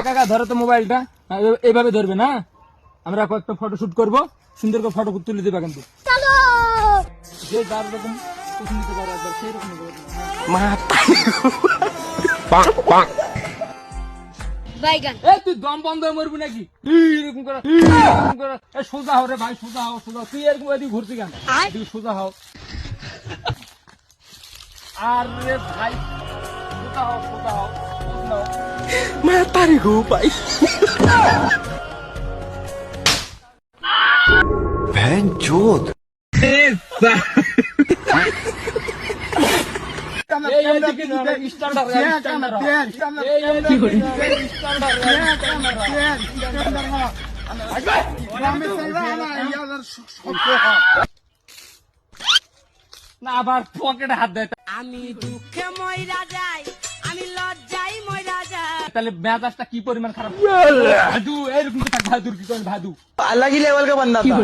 কাকা ধরো তো মোবাইলটা, এইভাবে ধরবে না, আমরা কয়েকটা ফটো শুট করবো, সুন্দর করে ফটো তুলে দেবা কিন্তু যে যার রকম পছন্দ করে একবার সেই রকম তুই দম বন্ধ হয়ে মরবি নাকি? এরকম করে সোজা হও রে ভাই, সোজা হও, সোজা। তুই এরকম এদিকে ঘুরছি কেন? সোজা হও। আরে ভাই সোজা হও, সোজা হও, সোজা হও। Mata nih gue, Pak. Benjut. না আবার পকেটে হাত দেয়, আমি দুঃখে ময়রা যাই, আমি লজ্জাই ময়রা যাই। তাহলে মেজাজটা কি পরিমাণ খারাপ। ভাদু এরকম তো থাক, ভাদুর কি করেন ভাদু। अलग ही लेवल का बंदा था